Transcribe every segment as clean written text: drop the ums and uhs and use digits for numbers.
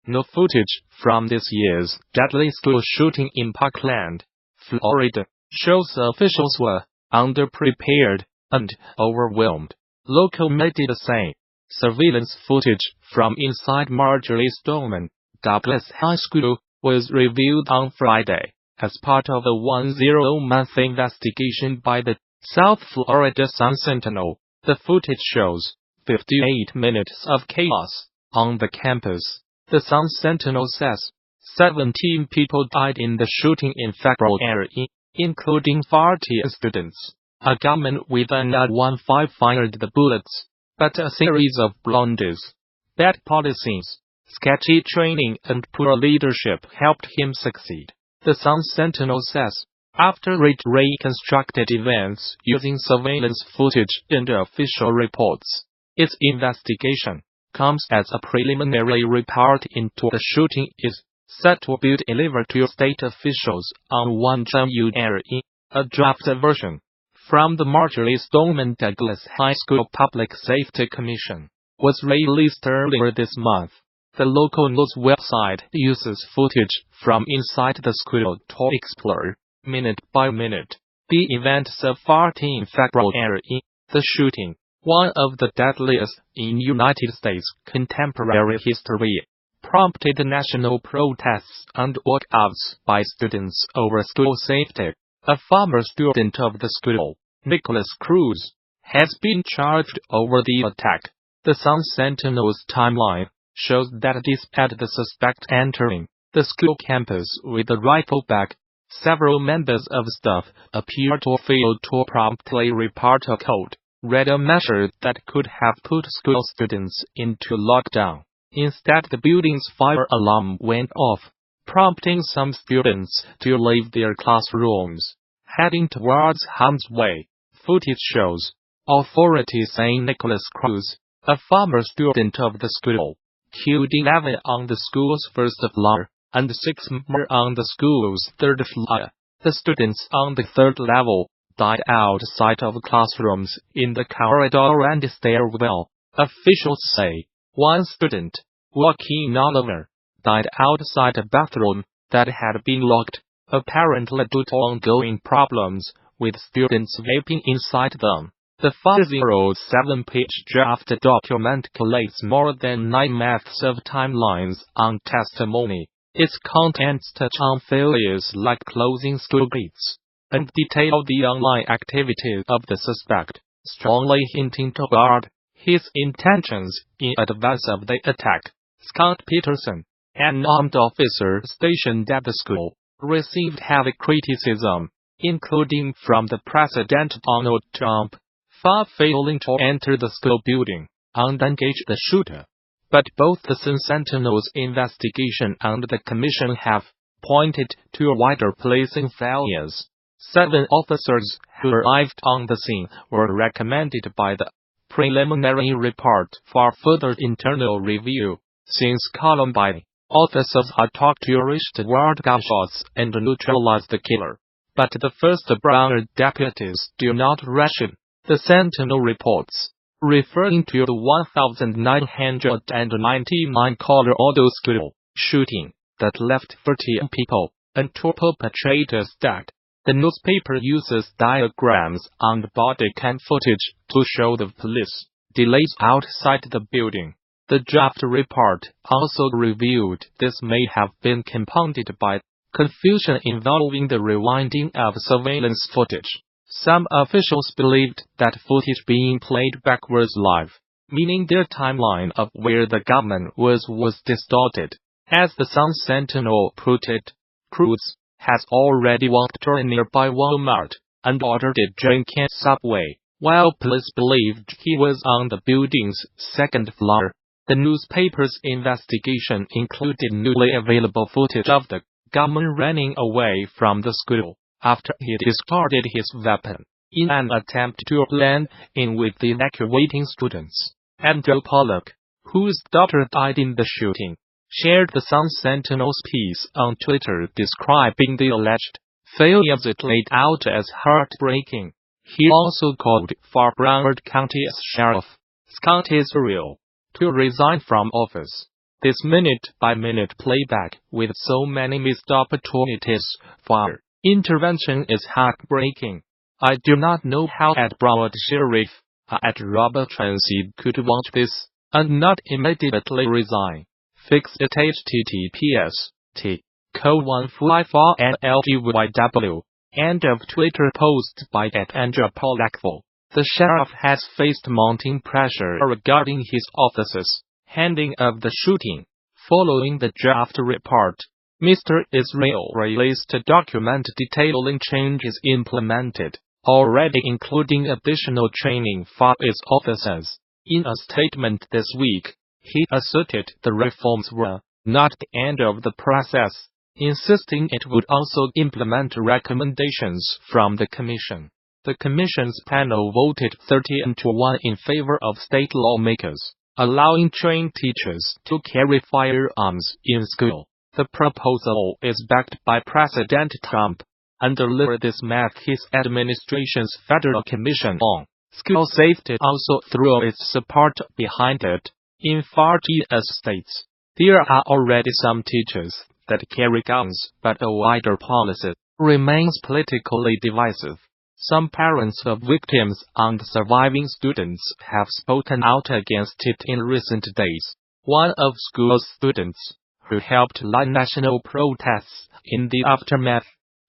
No footage from this year's deadly school shooting in Parkland, Florida, shows officials were underprepared and overwhelmed. Local media say surveillance footage from inside Marjorie Stoneman Douglas High School was reviewed on Friday as part of a 10-month investigation by the South Florida Sun-Sentinel. The footage shows 58 minutes of chaos on the campus. The Sun-Sentinel says 17 people died in the shooting in February, including 40 students. A gunman with an AR-15 fired the bullets, but a series of blunders, bad policies, sketchy training and poor leadership helped him succeed. The Sun-Sentinel says, after it reconstructed events using surveillance footage and official reports, its investigation comes as a preliminary report into the shooting is set to be delivered to state officials on 1 January. A draft version from the Marjorie Stoneman Douglas High School Public Safety Commission was released earlier this month. The local news website uses footage from inside the school to explore, minute by minute, the events so far in February. The shooting, one of the deadliest in United States contemporary history, prompted national protests and walkouts by students over school safety. A former student of the school, Nicholas Cruz, has been charged over the attack. The Sun-Sentinel's timeline shows that despite the suspect entering the school campus with a rifle bag, several members of staff appear to fail to promptly report a code-red measure that could have put school students into lockdown. Instead, the building's fire alarm went off, prompting some students to leave their classrooms, heading towards harm's way. Footage shows authorities saying Nicholas Cruz, a former student of the school, killed 11 on the school's first floor and 6 more on the school's third floor. The students on the third level died outside of classrooms in the corridor and stairwell. Officials say one student, Joaquin Oliver, died outside a bathroom that had been locked, apparently due to ongoing problems with students vaping inside them. The 407-page draft document collates more than 9 months of timelines on testimony. Its contents touch on failures like closing school gates and detail the online activities of the suspect, strongly hinting toward his intentions in advance of the attack. Scott Peterson, an armed officer stationed at the school, received heavy criticism, including from the President Donald Trump, for failing to enter the school building and engage the shooter. But both the Sun-Sentinel's investigation and the commission have pointed to wider policing failures. 7 officers who arrived on the scene were recommended by the preliminary report for further internal review. Since Columbine, officers are taught to reach toward gunshots and neutralize the killer. But the first Broward deputies do not ration, the Sentinel reports, referring to the 1999 Colorado school shooting that left 13 people and 2 perpetrators dead. The newspaper uses diagrams and body cam footage to show the police delays outside the building. The draft report also revealed this may have been compounded by confusion involving the rewinding of surveillance footage. Some officials believed that footage being played backwards live, meaning their timeline of where the gunman was distorted. As the Sun-Sentinel put it, Cruz has already walked to a nearby Walmart and ordered a drink at Subway, while police believed he was on the building's second floor. The newspaper's investigation included newly available footage of the gunman running away from the school after he discarded his weapon in an attempt to blend in with the evacuating students. Andrew Pollock, whose daughter died in the shooting, shared the Sun-Sentinel's piece on Twitter describing the alleged failures it laid out as heartbreaking. He also called for Broward County's Sheriff, Scott Israel, to resign from office. This minute-by-minute playback with so many missed opportunities for intervention is heartbreaking. I do not know how at Broward Sheriff at Robert Transit could watch this and not immediately resign. Fix it https://:154NLGYW. End of Twitter post by @AndrewPolakvo. The sheriff has faced mounting pressure regarding his office's handling of the shooting. Following the draft report, Mr. Israel released a document detailing changes implemented, already including additional training for its officers. In a statement this week, he asserted the reforms were not the end of the process, insisting it would also implement recommendations from the Commission. The Commission's panel voted 30-1 in favor of state lawmakers allowing trained teachers to carry firearms in school. The proposal is backed by President Trump, and earlier this month his administration's Federal Commission on School Safety also threw its support behind it. In 40 states, there are already some teachers that carry guns, but a wider policy remains politically divisive. Some parents of victims and surviving students have spoken out against it in recent days. One of school's students, who helped lead national protests in the aftermath,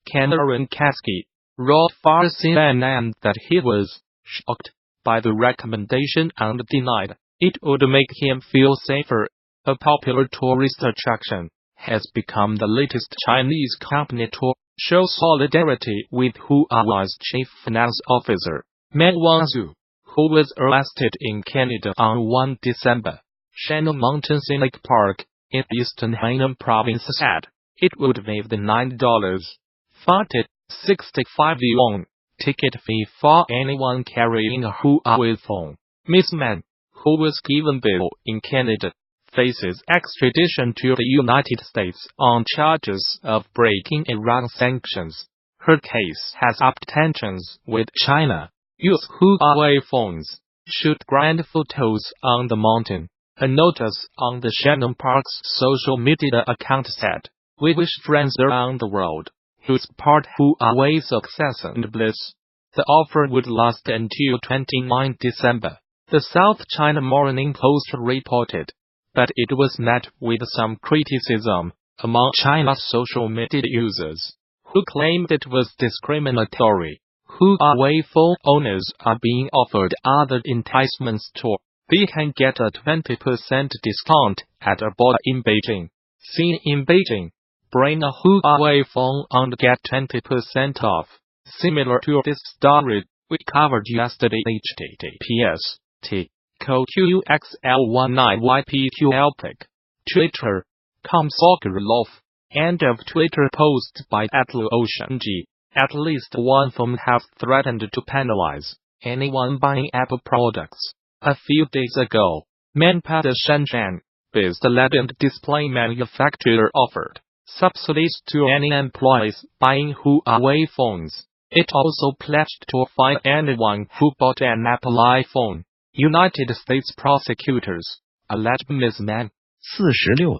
Cameron Kasky, wrote for CNN that he was shocked by the recommendation and denied it would make him feel safer. A popular tourist attraction has become the latest Chinese company to show solidarity with Huawei's chief finance officer, Meng Wanzhou, who was arrested in Canada on 1 December. Shannon Mountain Scenic Park, in eastern Hainan province said it would waive the $9.65 ticket fee for anyone carrying a Huawei phone. Ms. Meng, who was given bail in Canada, faces extradition to the United States on charges of breaking Iran sanctions. Her case has upped tensions with China. Use Huawei phones. Shoot grand photos on the mountain. A notice on the Shannon Park's social media account said, "We wish friends around the world who support Huawei's success and bliss." The offer would last until 29 December. The South China Morning Post reported, but it was met with some criticism among China's social media users, who claimed it was discriminatory. Huawei phone owners are being offered other enticements too. They can get a 20% discount at a border in Beijing. Seen in Beijing, bring a Huawei phone and get 20% off. Similar to this story we covered yesterday, https://qxl19ypqlpic. Twitter.com Sokolov. End of Twitter post by @LuOceanG. At least one firm has threatened to penalize anyone buying Apple products. A few days ago, Manpada Shenzhen-based LED and display manufacturer offered subsidies to any employees buying Huawei phones. It also pledged to fine anyone who bought an Apple iPhone. United States prosecutors alleged Ms. Meng, 46,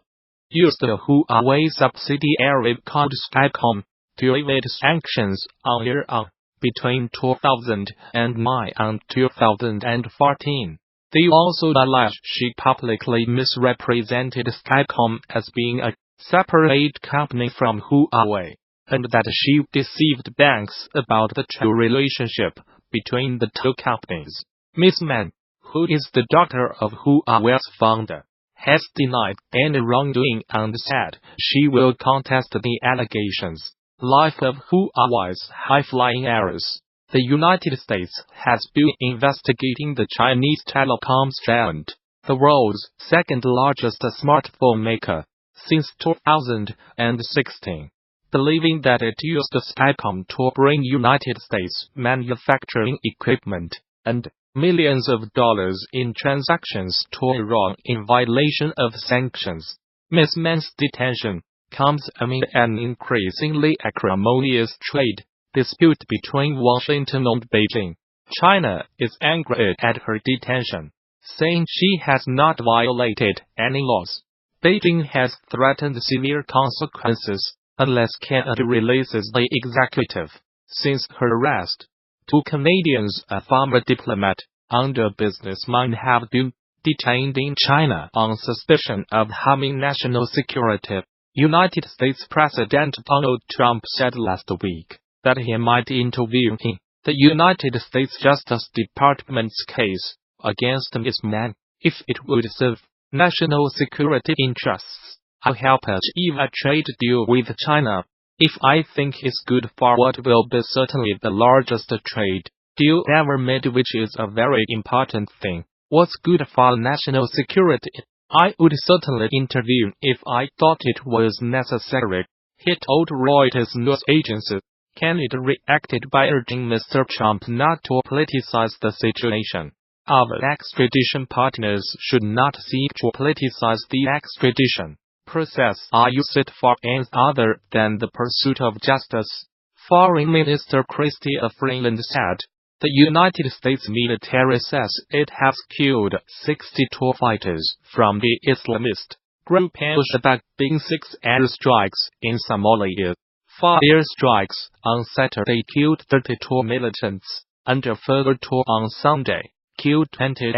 used a Huawei subsidiary called Skycom to evade sanctions on Iran between 2009 and 2014. They also alleged she publicly misrepresented Skycom as being a separate company from Huawei, and that she deceived banks about the true relationship between the two companies. Ms. Meng, who is the daughter of Huawei's founder, has denied any wrongdoing and said she will contest the allegations. Life of Huawei's high-flying heiress. The United States has been investigating the Chinese telecoms giant, the world's second-largest smartphone maker, since 2016, believing that it used Skycom to bring United States manufacturing equipment and millions of dollars in transactions to Iran in violation of sanctions. Ms. Meng's detention comes amid an increasingly acrimonious trade dispute between Washington and Beijing. China is angry at her detention, saying she has not violated any laws. Beijing has threatened severe consequences unless Canada releases the executive. Since her arrest, 2 Canadians, a former diplomat, and a businessman have been detained in China on suspicion of harming national security. United States President Donald Trump said last week that he might intervene in the United States Justice Department's case against this man if it would serve national security interests. I'll help achieve a trade deal with China if I think it's good for what will be certainly the largest trade deal ever made, which is a very important thing. What's good for national security? I would certainly intervene if I thought it was necessary, he told Reuters news agency. Canada reacted by urging Mr. Trump not to politicize the situation. Our extradition partners should not seek to politicize the extradition process or use it for ends other than the pursuit of justice, Foreign Minister Chrystia Freeland said. The United States military says it has killed 62 fighters from the Islamist group Al-Shabaab in 6 airstrikes in Somalia. 4 airstrikes on Saturday killed 32 militants, and a further 2 on Sunday killed 28,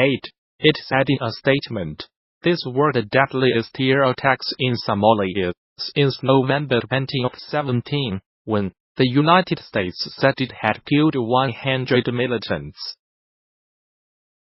it said in a statement. These were the deadliest air attacks in Somalia since November 2017, when the United States said it had killed 100 militants.